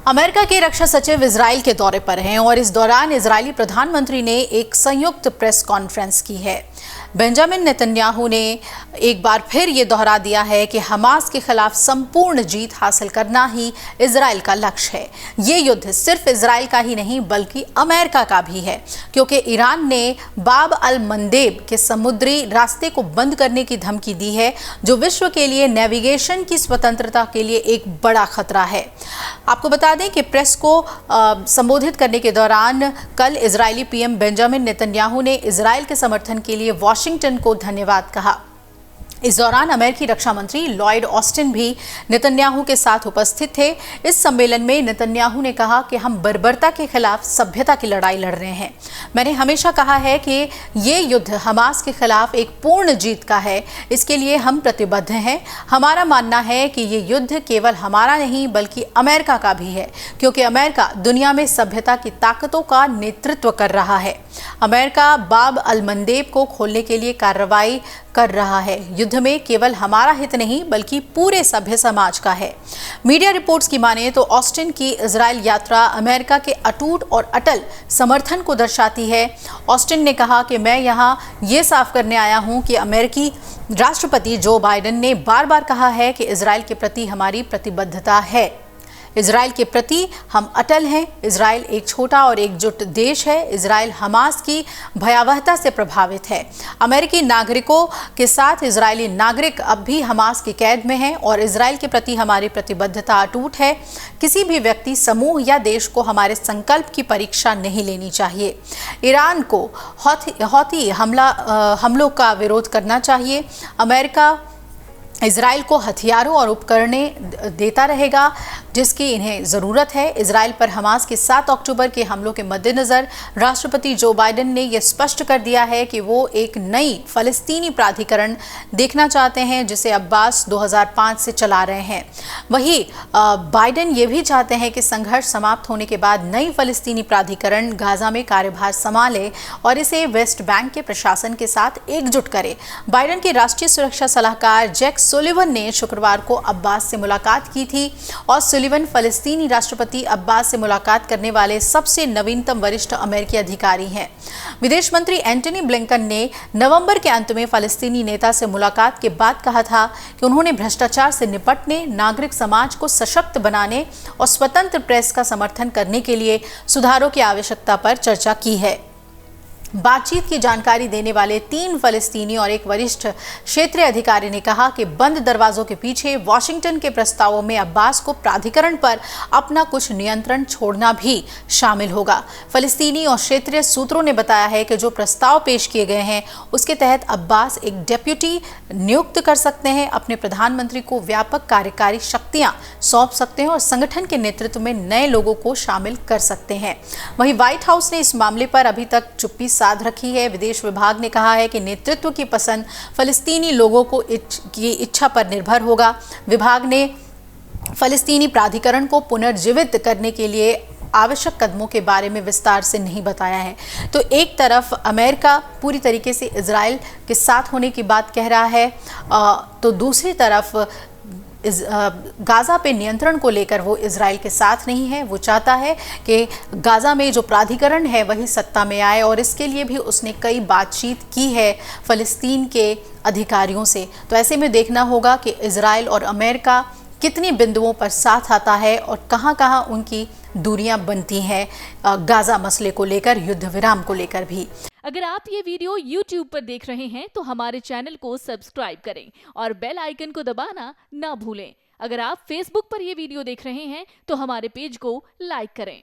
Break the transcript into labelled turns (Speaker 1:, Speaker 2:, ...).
Speaker 1: America के रक्षा सचिव Israel के दौरे पर हैं और इस दौरान इजरायली प्रधानमंत्री ने एक संयुक्त प्रेस कॉन्फ्रेंस की है। बेंजामिन नेतन्याहू ने एक बार फिर ये दोहरा दिया है कि हमास के खिलाफ संपूर्ण जीत हासिल करना ही इजराइल का लक्ष्य है। ये युद्ध सिर्फ इजराइल का ही नहीं बल्कि अमेरिका का भी है, क्योंकि ईरान ने बाब अल मंदेब के समुद्री रास्ते को बंद करने की धमकी दी है, जो विश्व के लिए नेविगेशन की स्वतंत्रता के लिए एक बड़ा खतरा है। आपको बता दें कि प्रेस को संबोधित करने के दौरान कल इजरायली पीएम बेंजामिन नेतन्याहू ने इजराइल के समर्थन के लिए वाशिंगटन को धन्यवाद कहा। इस दौरान अमेरिकी रक्षा मंत्री लॉयड ऑस्टिन भी नेतन्याहू के साथ उपस्थित थे। इस सम्मेलन में नेतन्याहू ने कहा कि हम बर्बरता के खिलाफ सभ्यता की लड़ाई लड़ रहे हैं। मैंने हमेशा कहा है कि ये युद्ध हमास के खिलाफ एक पूर्ण जीत का है, इसके लिए हम प्रतिबद्ध हैं। हमारा मानना है कि ये युद्ध केवल हमारा नहीं बल्कि अमेरिका का भी है, क्योंकि अमेरिका दुनिया में सभ्यता की ताकतों का नेतृत्व कर रहा है। अमेरिका बाब अल मंदेब को खोलने के लिए कार्रवाई कर रहा है। युद्ध में केवल हमारा हित नहीं बल्कि पूरे सभ्य समाज का है। मीडिया रिपोर्ट्स की माने तो ऑस्टिन की इजराइल यात्रा अमेरिका के अटूट और अटल समर्थन को दर्शाती है। ऑस्टिन ने कहा कि मैं यहाँ ये साफ करने आया हूँ कि अमेरिकी राष्ट्रपति जो बाइडेन ने बार बार कहा है कि इजराइल के प्रति हमारी प्रतिबद्धता है। इजराइल के प्रति हम अटल हैं। इजराइल एक छोटा और एकजुट देश है। इजराइल हमास की भयावहता से प्रभावित है। अमेरिकी नागरिकों के साथ इजरायली नागरिक अब भी हमास की कैद में हैं और इजराइल के प्रति हमारी प्रतिबद्धता अटूट है। किसी भी व्यक्ति, समूह या देश को हमारे संकल्प की परीक्षा नहीं लेनी चाहिए। ईरान को हौती हमलों का विरोध करना चाहिए। अमेरिका इजराइल को हथियारों और उपकरणें देता रहेगा जिसकी इन्हें ज़रूरत है। इजराइल पर हमास के 7 अक्टूबर के हमलों के मद्देनज़र राष्ट्रपति जो बाइडेन ने यह स्पष्ट कर दिया है कि वो एक नई फ़लस्तीनी प्राधिकरण देखना चाहते हैं, जिसे अब्बास 2005 से चला रहे हैं। वहीं बाइडेन ये भी चाहते हैं कि संघर्ष समाप्त होने के बाद नई फ़लस्तीनी प्राधिकरण गाज़ा में कार्यभार संभाले और इसे वेस्ट बैंक के प्रशासन के साथ एकजुट करे। बाइडेन के राष्ट्रीय सुरक्षा सलाहकार जैक सुलिवन ने शुक्रवार को अब्बास से मुलाकात की थी और सुलिवन फ़लस्तीनी राष्ट्रपति अब्बास से मुलाकात करने वाले सबसे नवीनतम वरिष्ठ अमेरिकी अधिकारी हैं। विदेश मंत्री एंटनी ब्लिंकन ने नवंबर के अंत में फ़लस्तीनी नेता से मुलाकात के बाद कहा था कि उन्होंने भ्रष्टाचार से निपटने, नागरिक समाज को सशक्त बनाने और स्वतंत्र प्रेस का समर्थन करने के लिए सुधारों की आवश्यकता पर चर्चा की है। बातचीत की जानकारी देने वाले 3 फ़लस्तीनी और एक वरिष्ठ क्षेत्रीय अधिकारी ने कहा कि बंद दरवाजों के पीछे वाशिंगटन के प्रस्तावों में अब्बास को प्राधिकरण पर अपना कुछ नियंत्रण छोड़ना भी शामिल होगा। फ़लस्तीनी और क्षेत्रीय सूत्रों ने बताया है कि जो प्रस्ताव पेश किए गए हैं उसके तहत अब्बास एक डेप्यूटी नियुक्त कर सकते हैं, अपने प्रधानमंत्री को व्यापक कार्यकारी शक्तियां सौंप सकते हैं और संगठन के नेतृत्व में नए लोगों को शामिल कर सकते हैं। वहीं व्हाइट हाउस ने इस मामले पर अभी तक चुप्पी साध रखी है। विदेश विभाग ने कहा है कि नेतृत्व की पसंद फ़लस्तीनी लोगों की इच्छा पर निर्भर होगा। विभाग ने फ़लस्तीनी प्राधिकरण को पुनर्जीवित करने के लिए आवश्यक कदमों के बारे में विस्तार से नहीं बताया है। तो एक तरफ अमेरिका पूरी तरीके से इजराइल के साथ होने की बात कह रहा है, तो दूसरी तरफ गाज़ा पे नियंत्रण को लेकर वो इजराइल के साथ नहीं है। वो चाहता है कि गाज़ा में जो प्राधिकरण है वही सत्ता में आए और इसके लिए भी उसने कई बातचीत की है फ़लस्तीन के अधिकारियों से। तो ऐसे में देखना होगा कि इजराइल और अमेरिका कितनी बिंदुओं पर साथ आता है और कहां-कहां उनकी दूरियां बनती हैं गाज़ा मसले को लेकर, युद्ध विराम को लेकर भी।
Speaker 2: अगर आप ये वीडियो YouTube पर देख रहे हैं तो हमारे चैनल को सब्सक्राइब करें और बेल आइकन को दबाना ना भूलें। अगर आप Facebook पर ये वीडियो देख रहे हैं तो हमारे पेज को लाइक करें।